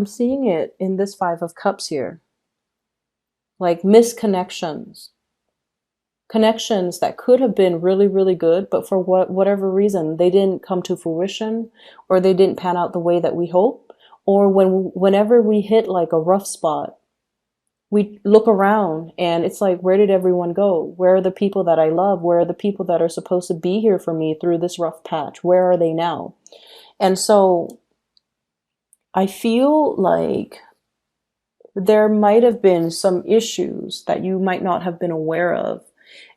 I'm seeing it in this Five of Cups here. Like misconnections. Connections that could have been really, really good, but for whatever reason, they didn't come to fruition, or they didn't pan out the way that we hope. Or whenever we hit like a rough spot, we look around and it's like, where did everyone go? Where are the people that I love? Where are the people that are supposed to be here for me through this rough patch? Where are they now? And so I feel like there might have been some issues that you might not have been aware of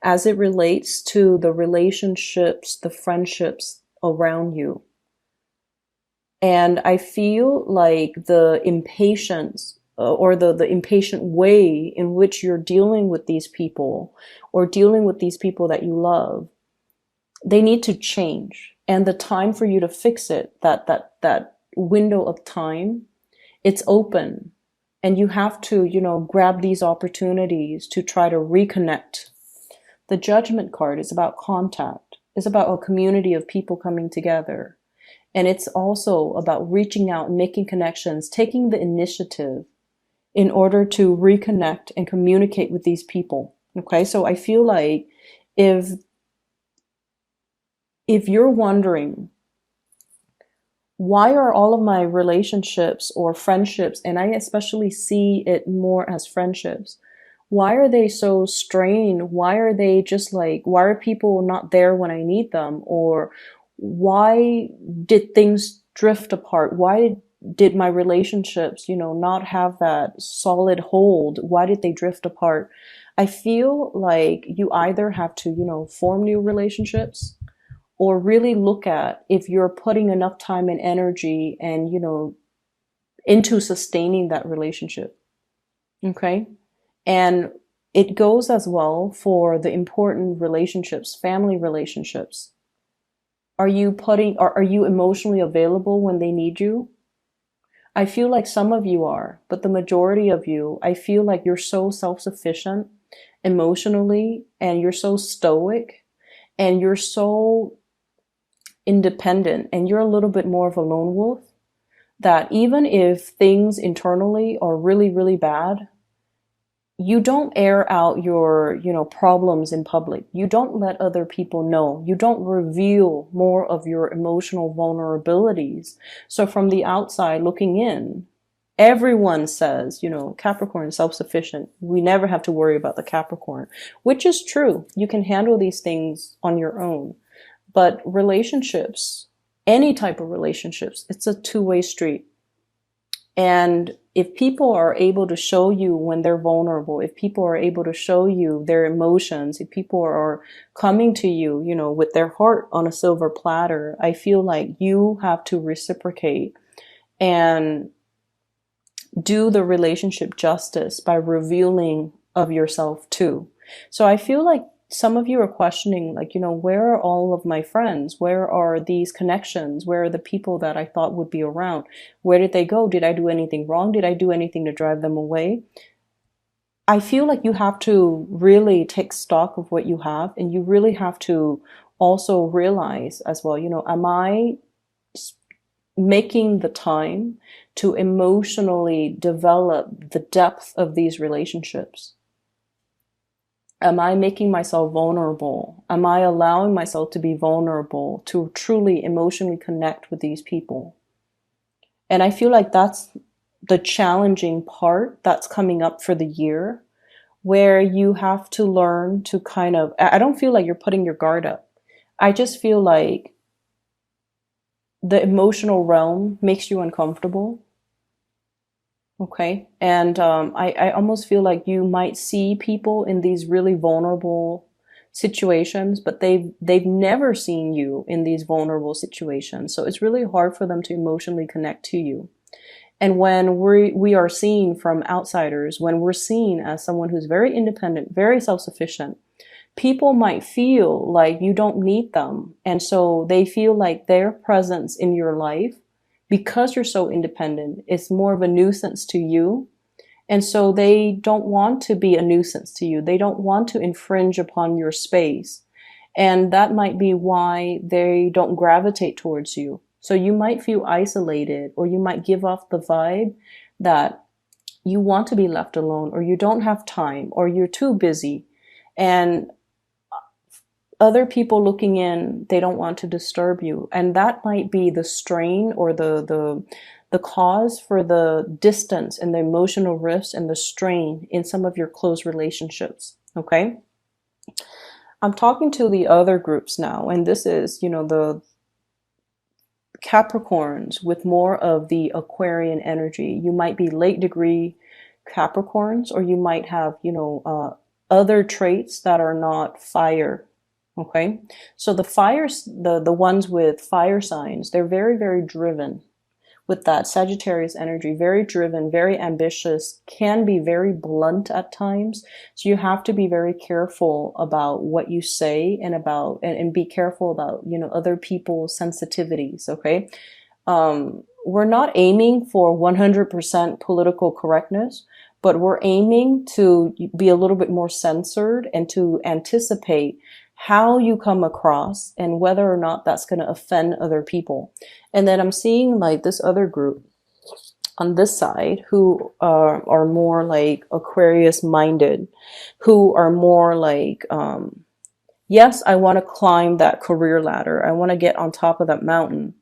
as it relates to the relationships, the friendships around you. And I feel like the impatience or the impatient way in which you're dealing with these people, or dealing with these people that you love, they need to change. And the time for you to fix it, that window of time, it's open. And you have to, grab these opportunities to try to reconnect. The Judgment card is about contact. It's about a community of people coming together. And it's also about reaching out, making connections, taking the initiative in order to reconnect and communicate with these people. Okay, so I feel like if you're wondering, why are all of my relationships or friendships, and I especially see it more as friendships, why are they so strained? Why are they just like, why are people not there when I need them? Or why did things drift apart? Why did my relationships, not have that solid hold? Why did they drift apart? I feel like you either have to, form new relationships, or really look at if you're putting enough time and energy and, into sustaining that relationship. Okay. And it goes as well for the important relationships, family relationships. Are you emotionally available when they need you? I feel like some of you are, but the majority of you, I feel like you're so self-sufficient emotionally, and you're so stoic, and you're so independent, and you're a little bit more of a lone wolf, that even if things internally are really, really bad, you don't air out your, problems in public. You don't let other people know. You don't reveal more of your emotional vulnerabilities. So from the outside looking in, everyone says, Capricorn is self-sufficient. We never have to worry about the Capricorn, which is true. You can handle these things on your own. But relationships, any type of relationships, it's a two-way street. And if people are able to show you when they're vulnerable, if people are able to show you their emotions, if people are coming to you, with their heart on a silver platter, I feel like you have to reciprocate and do the relationship justice by revealing of yourself too. So I feel like some of you are questioning, like, where are all of my friends? Where are these connections? Where are the people that I thought would be around? Where did they go? Did I do anything wrong? Did I do anything to drive them away? I feel like you have to really take stock of what you have, and you really have to also realize as well, am I making the time to emotionally develop the depth of these relationships? Am I making myself vulnerable? Am I allowing myself to be vulnerable, to truly emotionally connect with these people? And I feel like that's the challenging part that's coming up for the year, where you have to learn to I don't feel like you're putting your guard up. I just feel like the emotional realm makes you uncomfortable. Okay. And I almost feel like you might see people in these really vulnerable situations, but they've never seen you in these vulnerable situations. So it's really hard for them to emotionally connect to you. And when we are seen from outsiders, when we're seen as someone who's very independent, very self-sufficient, people might feel like you don't need them. And so they feel like their presence in your life, because you're so independent, is more of a nuisance to you. And so they don't want to be a nuisance to you. They don't want to infringe upon your space. And that might be why they don't gravitate towards you. So you might feel isolated, or you might give off the vibe that you want to be left alone, or you don't have time, or you're too busy. And other people looking in, they don't want to disturb you. And that might be the strain, or the cause for the distance and the emotional rifts and the strain in some of your close relationships. Okay. I'm talking to the other groups now, and this is, the Capricorns with more of the Aquarian energy. You might be late degree Capricorns, or you might have, other traits that are not fire. Okay. So the fires, the ones with fire signs, they're very, very driven with that Sagittarius energy, very driven, very ambitious, can be very blunt at times. So you have to be very careful about what you say, and be careful about, other people's sensitivities. Okay. We're not aiming for 100% political correctness, but we're aiming to be a little bit more censored and to anticipate how you come across and whether or not that's going to offend other people. And then I'm seeing like this other group on this side who are more like Aquarius minded, who are more like, yes, I want to climb that career ladder. I want to get on top of that mountain,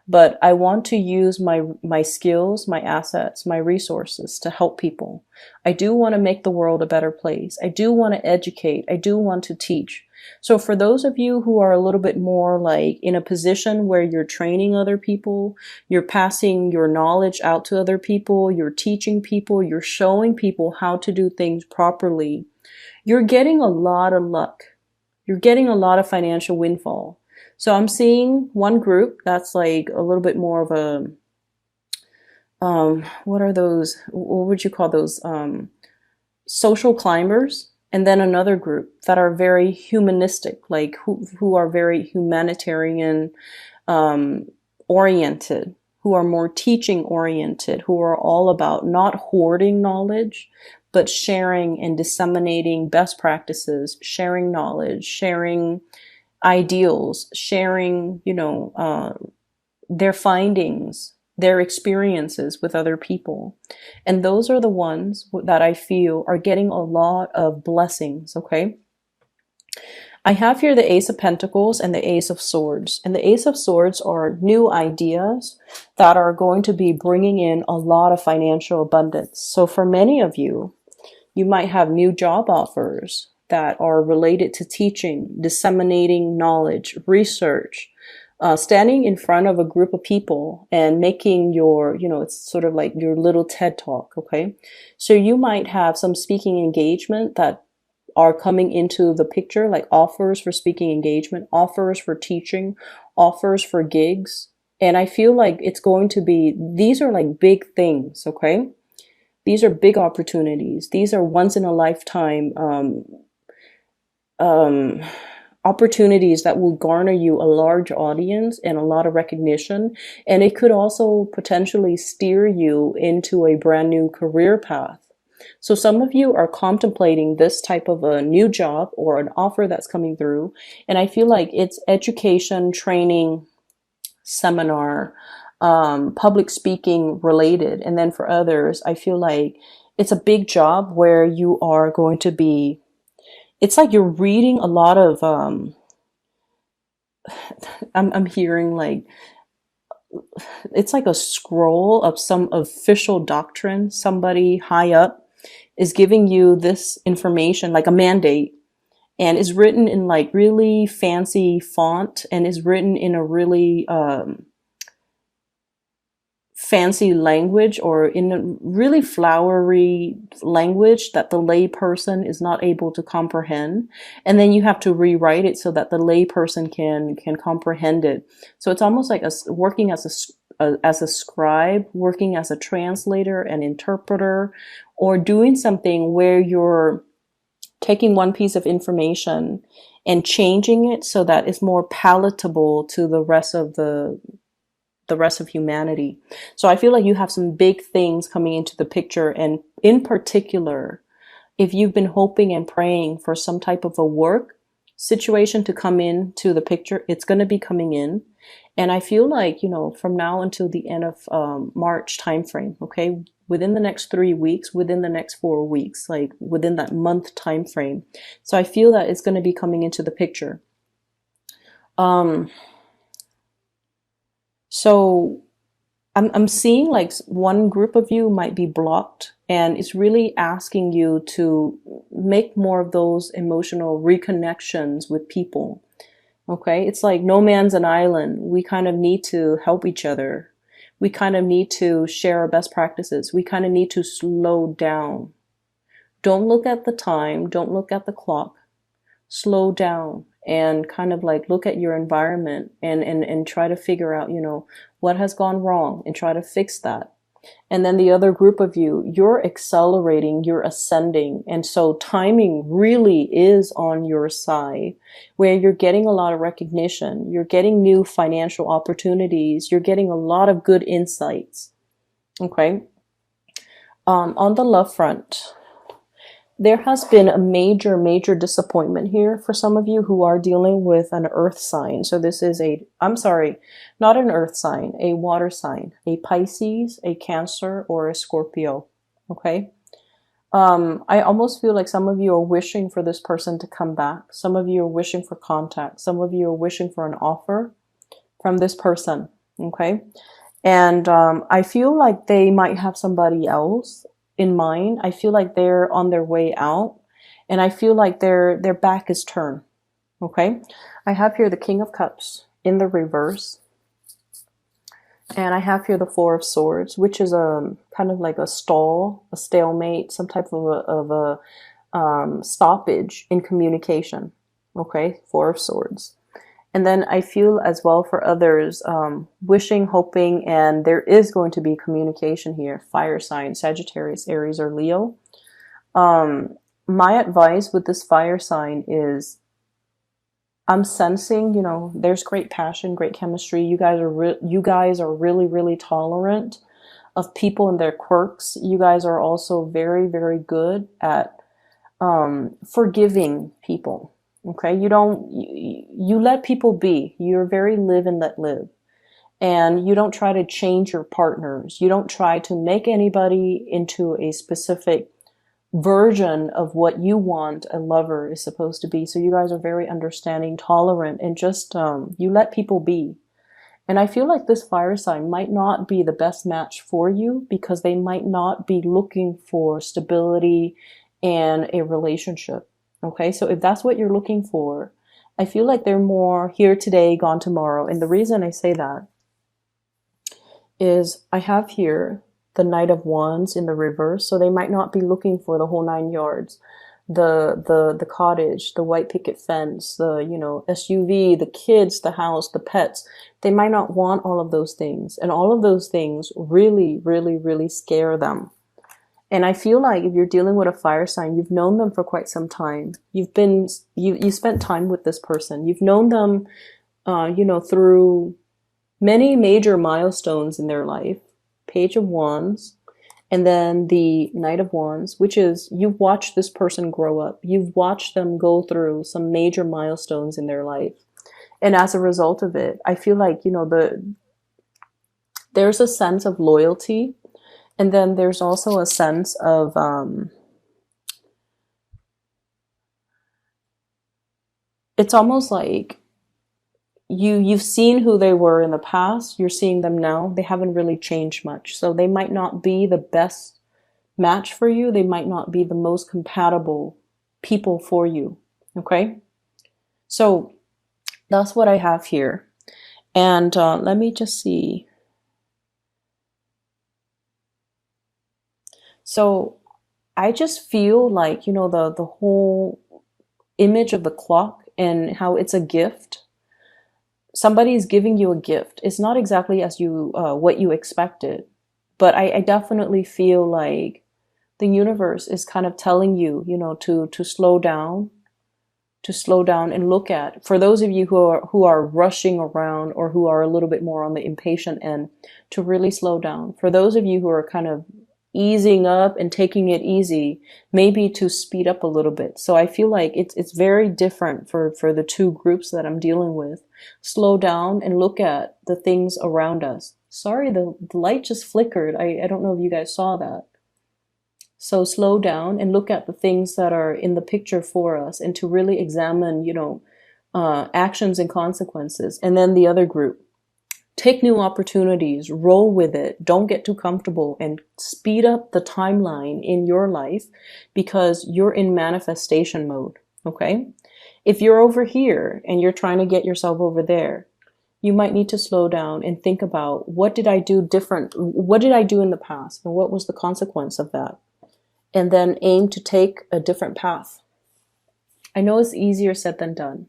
but I want to use my skills, my assets, my resources to help people. I do want to make the world a better place. I do want to educate. I do want to teach. So for those of you who are a little bit more like in a position where you're training other people, you're passing your knowledge out to other people, you're teaching people, you're showing people how to do things properly, you're getting a lot of luck. You're getting a lot of financial windfall. So I'm seeing one group that's like a little bit more of a, what would you call those? Social climbers. And then another group that are very humanistic, like who are very humanitarian oriented, who are more teaching oriented, who are all about not hoarding knowledge, but sharing and disseminating best practices, sharing knowledge, sharing ideals, sharing, their findings, their experiences with other people. And those are the ones that I feel are getting a lot of blessings. Okay. I have here the Ace of Pentacles and the Ace of Swords. And the Ace of Swords are new ideas that are going to be bringing in a lot of financial abundance. So for many of you, you might have new job offers that are related to teaching, disseminating knowledge, research, standing in front of a group of people and making your, it's sort of like your little TED talk. Okay. So you might have some speaking engagement that are coming into the picture, like offers for speaking engagement, offers for teaching, offers for gigs. And I feel like it's going to be, these are like big things. Okay. These are big opportunities. These are once in a lifetime, opportunities that will garner you a large audience and a lot of recognition. And it could also potentially steer you into a brand new career path. So some of you are contemplating this type of a new job or an offer that's coming through. And I feel like it's education, training, seminar, public speaking related. And then for others, I feel like it's a big job where you are going to be, it's like you're reading a lot of, I'm hearing like, it's like a scroll of some official doctrine. Somebody high up is giving you this information, like a mandate, and is written in like really fancy font and is written in a really, fancy language, or in a really flowery language that the lay person is not able to comprehend. And then you have to rewrite it so that the lay person can comprehend it. So it's almost like working as a scribe, working as a translator, an interpreter, or doing something where you're taking one piece of information and changing it so that it's more palatable to the rest of humanity. So I feel like you have some big things coming into the picture. And in particular, if you've been hoping and praying for some type of a work, situation to come into the picture. It's going to be coming in. And I feel like, from now until the end of March timeframe, okay, within the next 3 weeks, within the next 4 weeks, like within that month time frame. So I feel that it's going to be coming into the picture. So I'm seeing like one group of you might be blocked, and it's really asking you to make more of those emotional reconnections with people. Okay, it's like no man's an island. We kind of need to help each other. We kind of need to share our best practices. We kind of need to slow down. Don't look at the time. Don't look at the clock. Slow down and kind of like look at your environment and try to figure out, what has gone wrong and try to fix that. And then the other group of you, you're accelerating, you're ascending. And so timing really is on your side, where you're getting a lot of recognition. You're getting new financial opportunities. You're getting a lot of good insights. Okay. On the love front, there has been a major, major disappointment here for some of you who are dealing with an earth sign. So this is not an earth sign, a water sign, a Pisces, a Cancer, or a Scorpio. Okay. I almost feel like some of you are wishing for this person to come back. Some of you are wishing for contact. Some of you are wishing for an offer from this person. Okay. And I feel like they might have somebody else in mind. I feel like they're on their way out, and I feel like their back is turned. Okay. I have here the King of Cups in the reverse, and I have here the Four of Swords, which is a kind of like a stalemate, some type of a stoppage in communication. Okay. Four of Swords. And then I feel as well for others, wishing, hoping, and there is going to be communication here. Fire sign, Sagittarius, Aries, or Leo. My advice with this fire sign is, I'm sensing, there's great passion, great chemistry. You guys are really, really tolerant of people and their quirks. You guys are also very, very good at forgiving people. Okay, you let people be. You're very live and let live. And you don't try to change your partners. You don't try to make anybody into a specific version of what you want a lover is supposed to be. So you guys are very understanding, tolerant, and just you let people be. And I feel like this fire sign might not be the best match for you because they might not be looking for stability and a relationship. Okay, so if that's what you're looking for, I feel like they're more here today, gone tomorrow. And the reason I say that is I have here the Knight of Wands in the reverse. So they might not be looking for the whole 9 yards. The cottage, the white picket fence, the, SUV, the kids, the house, the pets. They might not want all of those things. And all of those things really, really, really scare them. And I feel like if you're dealing with a fire sign, you've known them for quite some time. You spent time with this person. You've known them, through many major milestones in their life. Page of Wands, and then the Knight of Wands, which is you've watched this person grow up. You've watched them go through some major milestones in their life. And as a result of it, I feel like, there's a sense of loyalty. And then there's also a sense of, it's almost like you've seen who they were in the past. You're seeing them now. They haven't really changed much. So they might not be the best match for you. They might not be the most compatible people for you. Okay. So that's what I have here. And let me just see. So I just feel like, the whole image of the clock and how it's a gift. Somebody's giving you a gift. It's not exactly as what you expected, but I definitely feel like the universe is kind of telling you, to slow down, and look at. For those of you who are rushing around or who are a little bit more on the impatient end, to really slow down. For those of you who are kind of easing up and taking it easy, maybe to speed up a little bit. So I feel like it's very different for the two groups that I'm dealing with. Slow down and look at the things around us. Sorry, the light just flickered. I don't know if you guys saw that. So slow down and look at the things that are in the picture for us, and to really examine, actions and consequences. And then the other group, take new opportunities, roll with it, don't get too comfortable, and speed up the timeline in your life because you're in manifestation mode, okay? If you're over here and you're trying to get yourself over there, you might need to slow down and think about, what did I do different? What did I do in the past? And what was the consequence of that? And then aim to take a different path. I know it's easier said than done,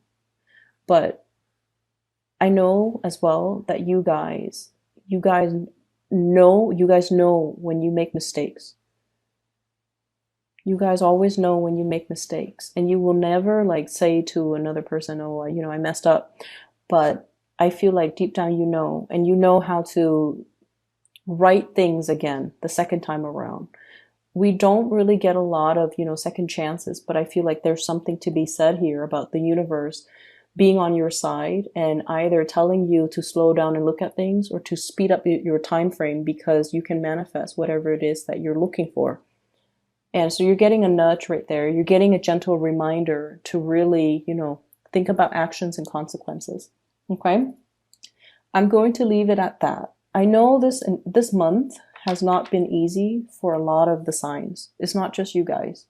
but I know as well that you guys know when you make mistakes. You guys always know when you make mistakes, and you will never like say to another person, "Oh, I messed up." But I feel like deep down you know, and you know how to right things again the second time around. We don't really get a lot of, second chances, but I feel like there's something to be said here about the universe being on your side and either telling you to slow down and look at things, or to speed up your time frame because you can manifest whatever it is that you're looking for. And so you're getting a nudge right there. You're getting a gentle reminder to really, think about actions and consequences. Okay? I'm going to leave it at that. I know this month has not been easy for a lot of the signs. It's not just you guys.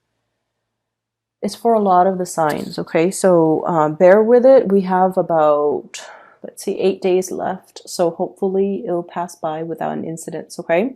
It's for a lot of the signs, okay? So bear with it. We have about, 8 days left. So hopefully it'll pass by without an incident, okay?